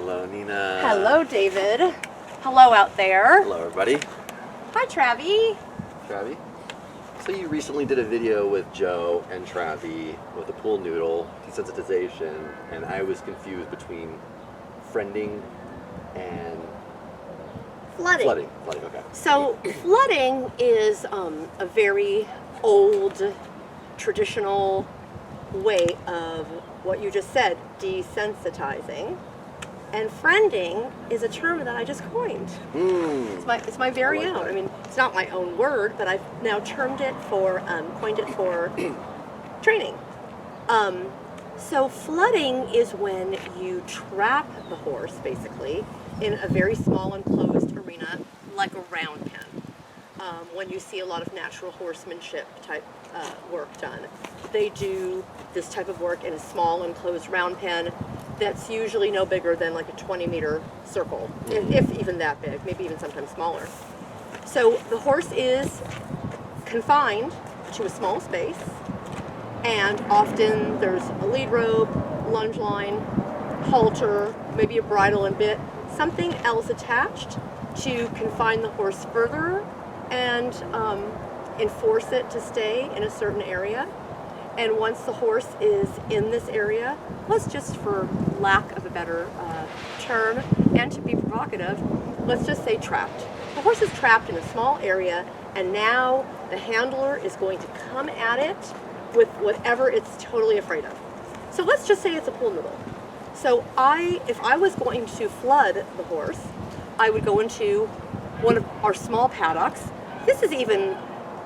Hello, Nina. Hello, David. Hello out there. Hello, everybody. Hi, Travi. Travi. So you recently did a video with Joe and Travi with the pool noodle desensitization, and I was confused between friending and Flooding. Flooding, okay. So flooding is a very old, traditional way of what you just said, desensitizing. And friending is a term that I just coined. It's my very own. I mean, it's not my own word, but I've now coined it for training. So flooding is when you trap the horse, basically, in a very small enclosed arena, like a round pen. When you see a lot of natural horsemanship type work done, they do this type of work in a small enclosed round pen that's usually no bigger than like a 20-meter circle, if even that big, maybe even sometimes smaller. So the horse is confined to a small space, and often there's a lead rope, lunge line, halter, maybe a bridle and bit, something else attached to confine the horse further and enforce it to stay in a certain area. And once the horse is in this area, let's just, for lack of a better term, and to be provocative, let's just say trapped. The horse is trapped in a small area, and now the handler is going to come at it with whatever it's totally afraid of. So let's just say it's a pool noodle. So if I was going to flood the horse, I would go into one of our small paddocks. This is even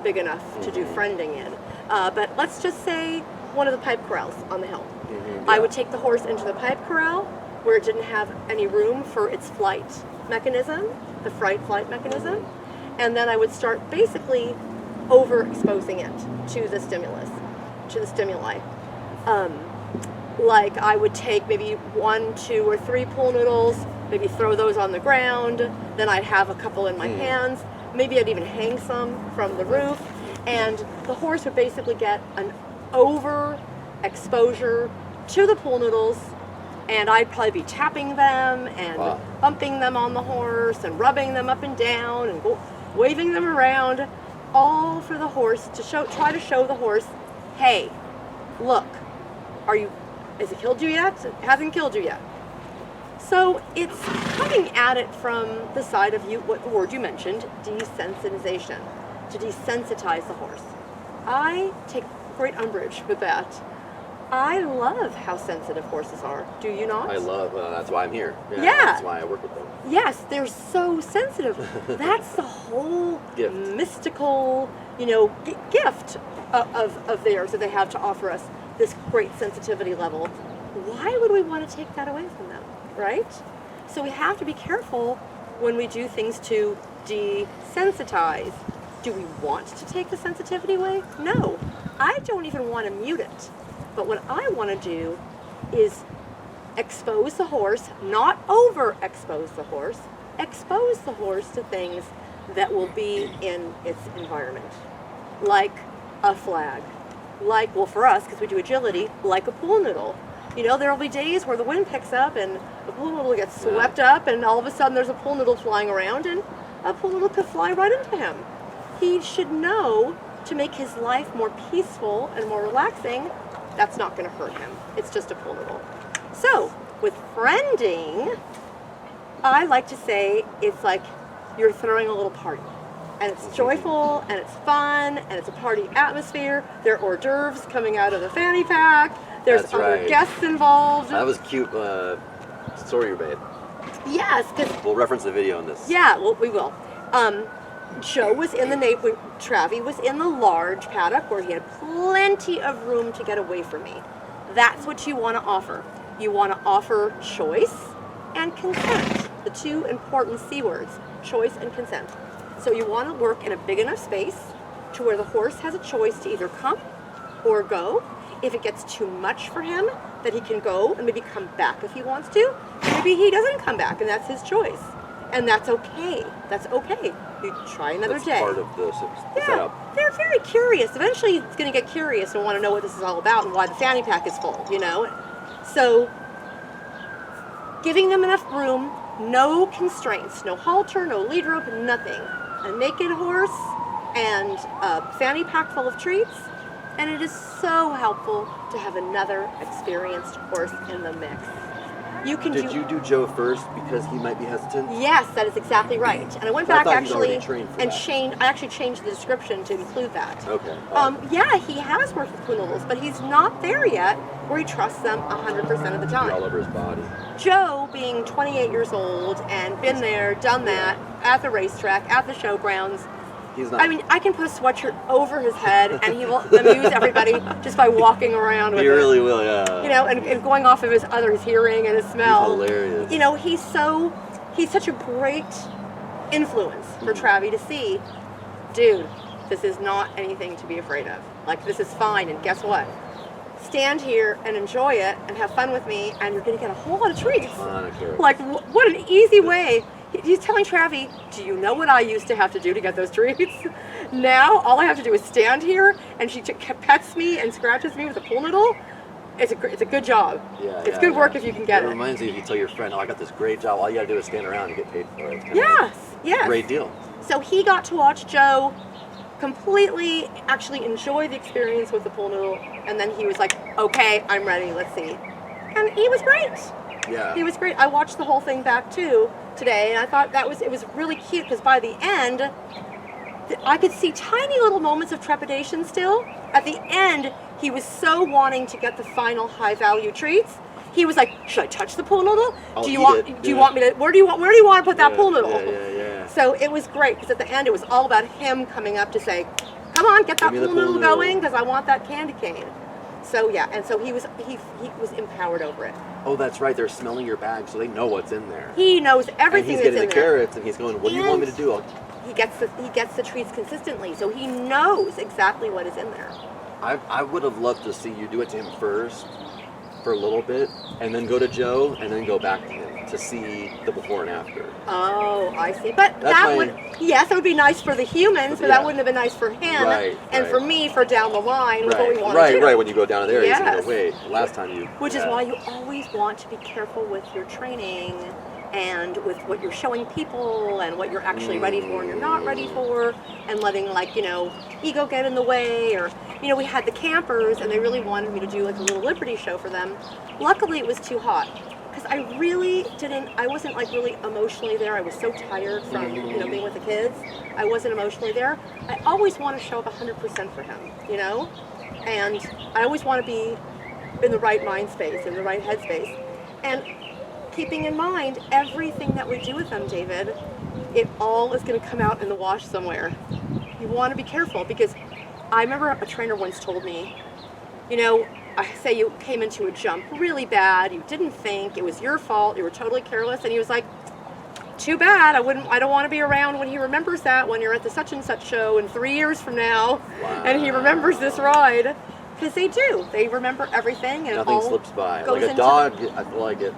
big enough to do friending in. But let's just say one of the pipe corrals on the hill. I would take the horse into the pipe corral where it didn't have any room for its flight mechanism, the flight mechanism, and then I would start basically overexposing it to the stimuli. Like I would take maybe 1, 2, or 3 pool noodles, maybe throw those on the ground, then I'd have a couple in my hands, maybe I'd even hang some from the roof, and the horse would basically get an overexposure to the pool noodles, and I'd probably be tapping them and bumping them on the horse and rubbing them up and down and waving them around, all for the horse to try to show the horse, hey, look, has it killed you yet? It hasn't killed you yet. So it's coming at it from the side of what the word you mentioned, desensitization, to desensitize the horse. I take great umbrage with that. I love how sensitive horses are. Do you not? I love, that's why I'm here. Yeah. That's why I work with them. Yes, they're so sensitive. That's the whole mystical, gift of theirs that they have to offer us, this great sensitivity level. Why would we want to take that away from them, right? So we have to be careful when we do things to desensitize. Do we want to take the sensitivity away? No. I don't even want to mute it. But what I want to do is expose the horse, not overexpose the horse, expose the horse to things that will be in its environment. Like a flag. Like, well, for us, because we do agility, like a pool noodle. There will be days where the wind picks up and the pool noodle gets swept up, and all of a sudden there's a pool noodle flying around, and a pool noodle could fly right into him. He should know to make his life more peaceful and more relaxing, that's not going to hurt him. It's just a pool noodle. So, with friending, I like to say it's like you're throwing a little party. And it's joyful, and it's fun, and it's a party atmosphere. There are hors d'oeuvres coming out of the fanny pack. There's other guests involved. That was cute story you made. Yes. We'll reference the video in this. Yeah, well, we will. Joe was in Travi was in the large paddock where he had plenty of room to get away from me. That's what you want to offer. You want to offer choice and consent, the two important C words, choice and consent. So you want to work in a big enough space to where the horse has a choice to either come or go. If it gets too much for him, that he can go and maybe come back if he wants to. Maybe he doesn't come back, and that's his choice. And that's okay. That's okay. You try another day. That's part of the setup. They're very curious. Eventually, it's going to get curious and want to know what this is all about and why the fanny pack is full, So giving them enough room, no constraints, no halter, no lead rope, nothing. A naked horse and a fanny pack full of treats, and it is so helpful to have another experienced horse in the mix. Did you do Joe first because he might be hesitant? Yes, that is exactly right. And I went So I back thought he's actually already trained for and that. I actually changed the description to include that. Okay. Yeah, he has worked with poodles, but he's not there yet where he trusts them 100% of the Be all time. over his body. Joe, being 28 years old and been there, done that, at the racetrack, at the showgrounds, He's not. I mean, I can put a sweatshirt over his head and he will amuse everybody just by walking around with he it. really will, yeah. You know, and going off of his hearing and his smell. He's hilarious. You know, he's such a great influence for Travie to see, dude, this is not anything to be afraid of. Like, this is fine, and guess what? Stand here and enjoy it and have fun with me, and you're going to get a whole lot of treats. Like, what an easy way. He's telling Travie, do you know what I used to have to do to get those treats? Now, all I have to do is stand here, and she pets me and scratches me with a pool noodle. It's a good job. Yeah, it's good work if you can get it. It reminds you if you tell your friend, oh, I got this great job. All you got to do is stand around and get paid for it. It's kind Yes. of a great deal. So he got to watch Joe completely actually enjoy the experience with the pool noodle, and then he was like, okay, I'm ready, let's see. And he was great. Yeah. He was great. I watched the whole thing back too today, and I thought it was really cute because by the end, I could see tiny little moments of trepidation still. At the end, he was so wanting to get the final high value treats. He was like, should I touch the pool noodle? Do you want me to, where do you want to put that pool noodle? Yeah. So it was great because at the end it was all about him coming up to say, come on, get that pool noodle going because I want that candy cane. So yeah, and so he was empowered over it. Oh, that's right. They're smelling your bag, so they know what's in there. He knows everything that's in there. And he's getting the carrots, and he's going, what do you want me to do? He gets the treats consistently, so he knows exactly what is in there. I would have loved to see you do it to him first for a little bit, and then go to Joe, and then go back to him to see the before and after. Oh, I see. But that would be nice for the humans, but that wouldn't have been nice for him. Right, and for me, for down the line, with what we want to do. Right, when you go down there, Yes. he's going to wait. Last time you... Which is why you always want to be careful with your training and with what you're showing people and what you're actually ready for and you're not ready for, and letting, like, ego get in the way. Or, we had the campers and they really wanted me to do like a little Liberty show for them. Luckily it was too hot because I wasn't like really emotionally there. I was so tired from, being with the kids. I wasn't emotionally there. I always want to show up 100% for him, and I always want to be in the right mind space, in the right headspace. And keeping in mind everything that we do with them, David, it all is going to come out in the wash somewhere. You want to be careful because I remember a trainer once told me, I say you came into a jump really bad, you didn't think, it was your fault, you were totally careless, and he was like, too bad, I don't want to be around when he remembers that when you're at the such and such show in 3 years from now, and he remembers this ride. Because they remember everything, and nothing slips by. Goes like a dog, I feel like it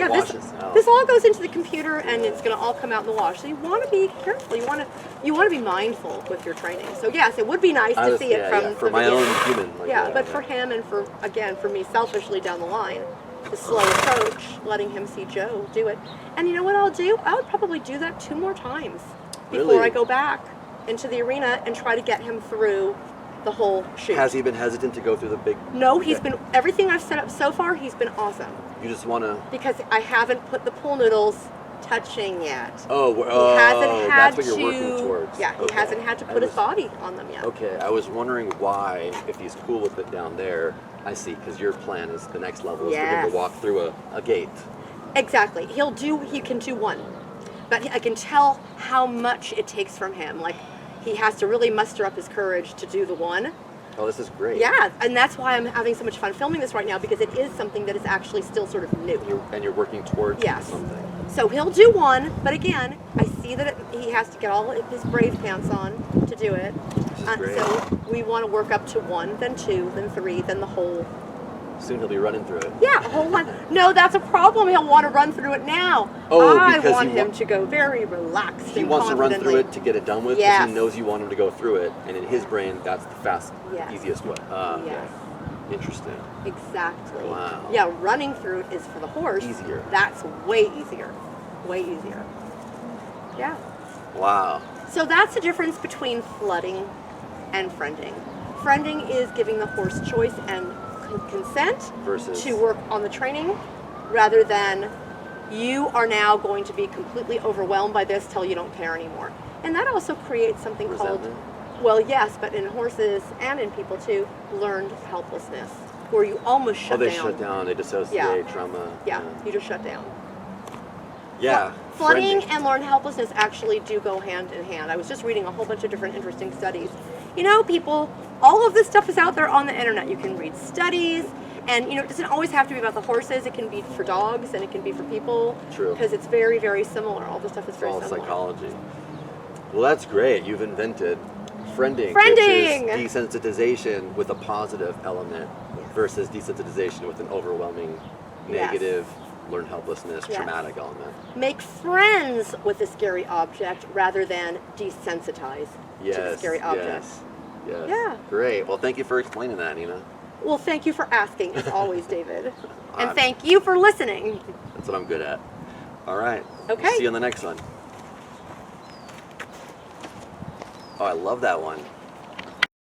washes out. This all goes into the computer, and it's going to all come out in the wash. So you want to be careful. You want to be mindful with your training. So yes, it would be nice to see it from for my own human. But for him and for me selfishly down the line, the slow approach, letting him see Joe do it. And you know what I'll do? I would probably do that 2 more times before I go back into the arena and try to get him through the whole shoot. Has he been hesitant to go through the big... No, he's been, everything I've set up so far, he's been awesome. You just want to... Because I haven't put the pool noodles touching yet. He hasn't had that's what you're working towards. Yeah, he hasn't had to put his body on them yet. Okay, I was wondering why, if he's cool with it down there, I see, because your plan is the next level is for him to walk through a gate. Exactly. He can do one. But I can tell how much it takes from him. Like, he has to really muster up his courage to do the one. Oh, this is great. Yeah, and that's why I'm having so much fun filming this right now, because it is something that is actually still sort of new. You're working towards something. So he'll do one, but again, I see that he has to get all of his brave pants on to do it. This is great. So we want to work up to 1, then 2, then 3, then the whole... Soon he'll be running through it. Yeah, a whole one. No, that's a problem. He'll want to run through it now. I want him to go very relaxed. He wants to run through it to get it done with because he knows you want him to go through it, and in his brain, that's the easiest way. Yes. Interesting. Exactly. Wow. Yeah, running through it is for the horse. Easier. That's way easier. Way easier. Yeah. Wow. So that's the difference between flooding and friending. Friending is giving the horse choice and consent Versus to work on the training, rather than you are now going to be completely overwhelmed by this till you don't care anymore. And that also creates something resentment. called, well, yes, but in horses and in people too, learned helplessness, where you almost shut they down. shut down. They dissociate. Yeah. Trauma. Yeah, you just shut down. Yeah. Flooding friending. and learned helplessness actually do go hand in hand. I was just reading a whole bunch of different interesting studies. You know, people, all of this stuff is out there on the internet. You can read studies, and you know, it doesn't always have to be about the horses. It can be for dogs, and it can be for people. True. Because it's very, very similar. All the stuff is It's very all similar. psychology. Well, that's great. You've invented friending. Friending! Which is desensitization with a positive element Yes. versus desensitization with an overwhelming Yes. negative, learned helplessness, Yes. traumatic element. Make friends with a scary object rather than desensitize to the Yes. scary object. Yes. Yes. Yeah. Great. Well, thank you for explaining that, Nina. Well, thank you for asking, as always, David. And I'm- thank you for listening. That's what I'm good at. All right. Okay. See you on the next one. Oh, I love that one.